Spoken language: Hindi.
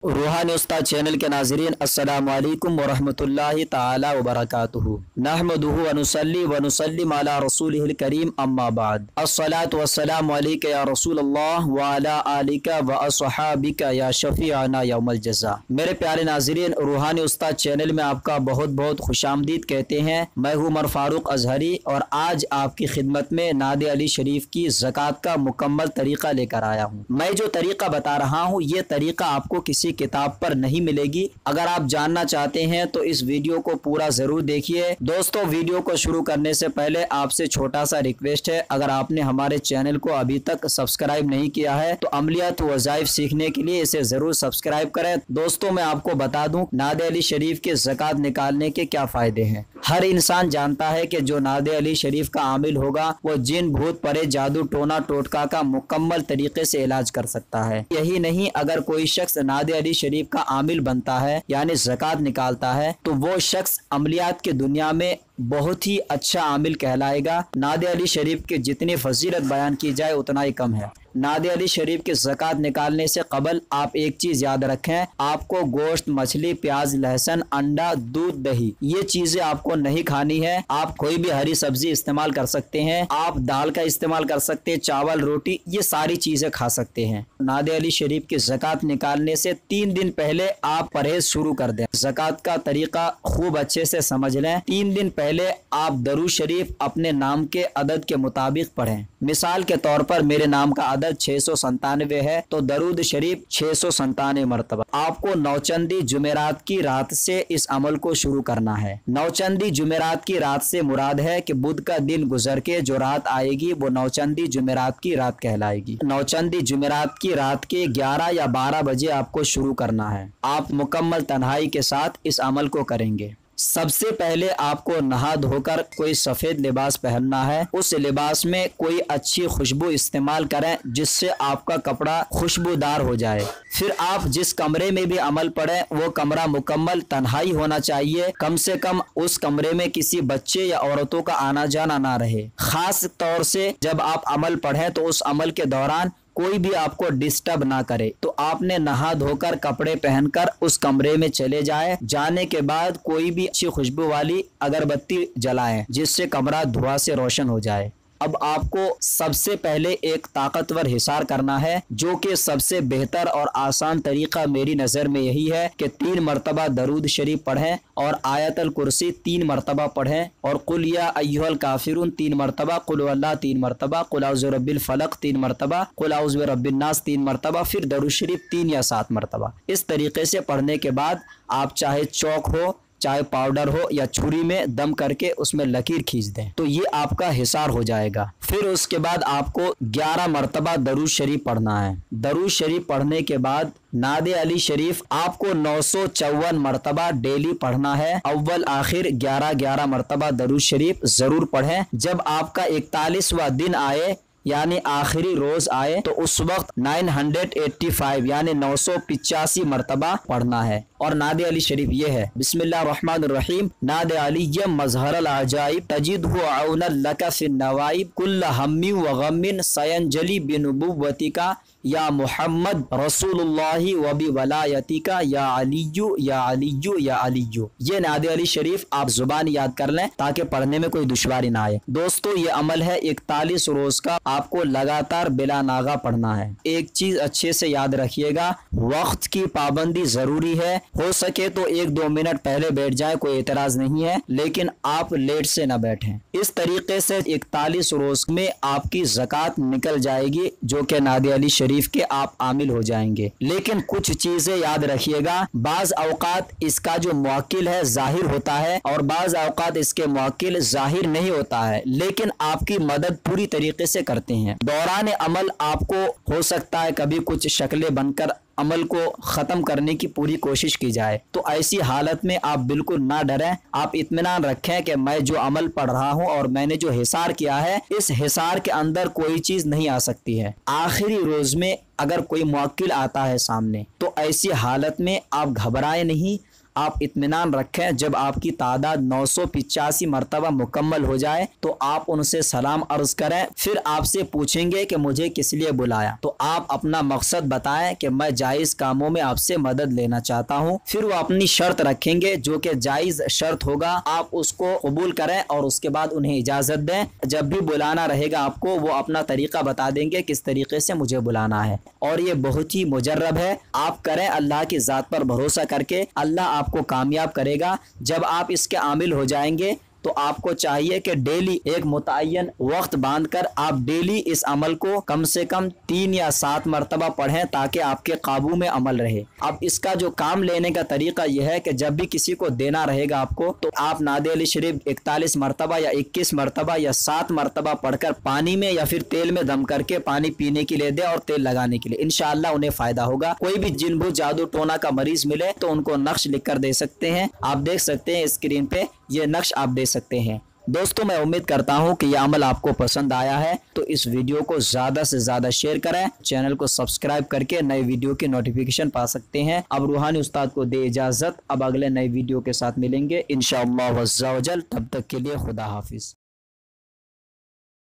रूहानी उस्ताद चैनल के नाज़रीन अस्सलामु अलैकुम वरहमतुल्लाहि ताला वबरकातुहू। नहमदुहु व नुसल्लिम अला रसूलिहिल करीम अम्मा बाद। अस्सलातु वस्सलामु अलैका या रसूलल्लाह व अला आलिका व अस्हाबिका या शफीअना यौमल जज़ा। मेरे प्यारे नाज़रीन, रूहानी उस्ताद चैनल में आपका बहुत बहुत खुशामदीद कहते हैं। मैं हूँ उमर फारूक अजहरी और आज आपकी खिदमत में नादे अली शरीफ की ज़कात का मुकम्मल तरीका लेकर आया हूँ। मैं जो तरीका बता रहा हूँ ये तरीका आपको किसी किताब पर नहीं मिलेगी। अगर आप जानना चाहते हैं तो इस वीडियो को पूरा जरूर देखिए। दोस्तों, वीडियो को शुरू करने से पहले आपसे छोटा सा रिक्वेस्ट है, अगर आपने हमारे चैनल को अभी तक सब्सक्राइब नहीं किया है तो अमलियात वज़ाइफ सीखने के लिए इसे जरूर सब्सक्राइब करें। दोस्तों, मैं आपको बता दूं नादे अली शरीफ के ज़कात निकालने के क्या फायदे हैं। हर इंसान जानता है कि जो नादे अली शरीफ का आमिल होगा वो जिन भूत परे जादू टोना टोटका का मुकम्मल तरीके से इलाज कर सकता है। यही नहीं, अगर कोई शख्स नादे अली शरीफ का आमिल बनता है यानी ज़कात निकालता है तो वो शख्स अमलियात की दुनिया में बहुत ही अच्छा आमिल कहलाएगा। नादे अली शरीफ की जितनी फजीलत बयान की जाए उतना ही कम है। नादे अली शरीफ के ज़कात निकालने से कबल आप एक चीज याद रखें, आपको गोश्त, मछली, प्याज, लहसुन, अंडा, दूध, दही ये चीजें आपको नहीं खानी है। आप कोई भी हरी सब्जी इस्तेमाल कर सकते हैं, आप दाल का इस्तेमाल कर सकते हैं, चावल, रोटी ये सारी चीजें खा सकते हैं। नादे अली शरीफ की ज़कात निकालने से 3 दिन पहले आप परहेज शुरू कर दें। ज़कात का तरीका खूब अच्छे से समझ लें। 3 दिन पहले आप दरूद शरीफ अपने नाम के अदद के मुताबिक पढ़ें। मिसाल के तौर पर मेरे नाम का अदद 697 है तो दरूद शरीफ 697 मरतबा। आपको नौचंदी जुमेरात की रात से इस अमल को शुरू करना है। नौचंदी जुमेरात की रात से मुराद है कि बुध का दिन गुजर के जो रात आएगी वो नौचंदी जुमेरात की रात कहलाएगी। नौचंदी जुमेरात की रात के 11 या 12 बजे आपको शुरू करना है। आप मुकम्मल तन्हाई के साथ इस अमल को करेंगे। सबसे पहले आपको नहा धोकर कोई सफ़ेद लिबास पहनना है। उस लिबास में कोई अच्छी खुशबू इस्तेमाल करें जिससे आपका कपड़ा खुशबूदार हो जाए। फिर आप जिस कमरे में भी अमल पढ़ें वो कमरा मुकम्मल तन्हाई होना चाहिए। कम से कम उस कमरे में किसी बच्चे या औरतों का आना जाना ना रहे। खास तौर से जब आप अमल पढ़ें तो उस अमल के दौरान कोई भी आपको डिस्टर्ब ना करे। तो आपने नहा धोकर कपड़े पहनकर उस कमरे में चले जाए। जाने के बाद कोई भी अच्छी खुशबू वाली अगरबत्ती जलाएं जिससे कमरा धुआं से रोशन हो जाए। अब आपको सबसे पहले एक ताकतवर हिसार करना है, जो कि सबसे बेहतर और आसान तरीका मेरी नज़र में यही है कि 3 मरतबा दरूद शरीफ पढ़ें और आयतल कुर्सी 3 मरतबा पढ़ें और कुल या अय्युहल काफिरून 3 मरतबा, कुल वल्लाह 3 मरतबा, कुल औज़ु बिरब्बिल फलक 3 मरतबा, कुल औज़ु बिरब्बिन नास 3 मरतबा, फिर दरूद शरीफ 3 या 7 मरतबा। इस तरीके से पढ़ने के बाद आप चाहे चौक हो, चाहे पाउडर हो या छुरी में दम करके उसमें लकीर खींच दें तो ये आपका हिसार हो जाएगा। फिर उसके बाद आपको 11 मरतबा दरूद शरीफ पढ़ना है। दरूद शरीफ पढ़ने के बाद नादे अली शरीफ आपको 954 मरतबा डेली पढ़ना है। अव्वल आखिर 11-11 मरतबा दरूद शरीफ जरूर पढ़ें। जब आपका 41वां दिन आए यानी आखिरी रोज आए तो उस वक्त 985 यानी 985 मरतबा पढ़ना है। और नादे अली शरीफ ये है, बिस्मिल्लाहिर्रहमानिर्रहीम, नादे अलीयम मजहरल अजाइब तजिदहु औनल लका फिन नवाइब कुल्ल हम्मी व गम्मिन सयंजली बिनुबुव्वतिका या मोहम्मद रसूलुल्लाहि व बि वलायतिका या अलिय्यु या अलिय्यु या अलिय्यु। ये नादे अली शरीफ आप जुबान याद कर लें ताकि पढ़ने में कोई दुश्वारी ना आए। दोस्तों, ये अमल है 41 रोज का, आपको लगातार बिला नागा पढ़ना है। एक चीज अच्छे से याद रखिएगा, वक्त की पाबंदी जरूरी है। हो सके तो 1-2 मिनट पहले बैठ जाए, कोई एतराज नहीं है, लेकिन आप लेट से न बैठें। इस तरीके से 41 रोज में आपकी ज़कात निकल जाएगी, जो कि नादे अली शरीफ के आप आमिल हो जाएंगे। लेकिन कुछ चीजें याद रखिएगा, बाज औकात इसका जो मुवक्किल है जाहिर होता है और बाज औकात इसके मुवक्किल जाहिर नहीं होता है, लेकिन आपकी मदद पूरी तरीके से करते हैं। दौरान अमल आपको हो सकता है कभी कुछ शक्लें बनकर अमल को ख़त्म करने की पूरी कोशिश की जाए, तो ऐसी हालत में आप बिल्कुल ना डरें। आप इत्मीनान रखें कि मैं जो अमल पढ़ रहा हूं और मैंने जो हिसार किया है इस हिसार के अंदर कोई चीज़ नहीं आ सकती है। आखिरी रोज़ में अगर कोई मुवक्किल आता है सामने तो ऐसी हालत में आप घबराएं नहीं, आप इत्मीनान रखें, जब आपकी तादाद 985 मरतबा मुकम्मल हो जाए तो आप उनसे सलाम अर्ज करें। फिर आपसे पूछेंगे कि मुझे किस लिए बुलाया, तो आप अपना मकसद बताएं कि मैं जायज़ कामों में आपसे मदद लेना चाहता हूं। फिर वो अपनी शर्त रखेंगे जो कि जायज़ शर्त होगा, आप उसको कबूल करें और उसके बाद उन्हें इजाज़त दें। जब भी बुलाना रहेगा आपको, वो अपना तरीका बता देंगे किस तरीके से मुझे बुलाना है, और ये बहुत ही मुजर्रब है। आप करें, अल्लाह की ज़ात पर भरोसा करके अल्लाह आपको कामयाब करेगा। जब आप इसके आमिल हो जाएंगे तो आपको चाहिए कि डेली एक मुतय्यन वक्त बांधकर आप डेली इस अमल को कम से कम 3 या 7 मरतबा पढ़ें, ताकि आपके काबू में अमल रहे। अब इसका जो काम लेने का तरीका यह है कि जब भी किसी को देना रहेगा आपको, तो आप नादे अली शरीफ 41 मरतबा या 21 मरतबा या 7 मरतबा पढ़कर पानी में या फिर तेल में दम करके पानी पीने के लिए दे और तेल लगाने के लिए, इंशाअल्लाह उन्हें फायदा होगा। कोई भी जिन भूत जादू टोना का मरीज मिले तो उनको नक्श लिख कर दे सकते हैं। आप देख सकते हैं स्क्रीन पे ये नक्श आप दे सकते हैं। दोस्तों, मैं उम्मीद करता हूं कि यह अमल आपको पसंद आया है, तो इस वीडियो को ज़्यादा से ज़्यादा शेयर करें। चैनल को सब्सक्राइब करके नए वीडियो की नोटिफिकेशन पा सकते हैं। अब रूहानी उस्ताद को दे इजाज़त, अब अगले नए वीडियो के साथ मिलेंगे इंशाअल्लाह वज़्ज़ा वजल। तब तक के लिए खुदा हाफिज़।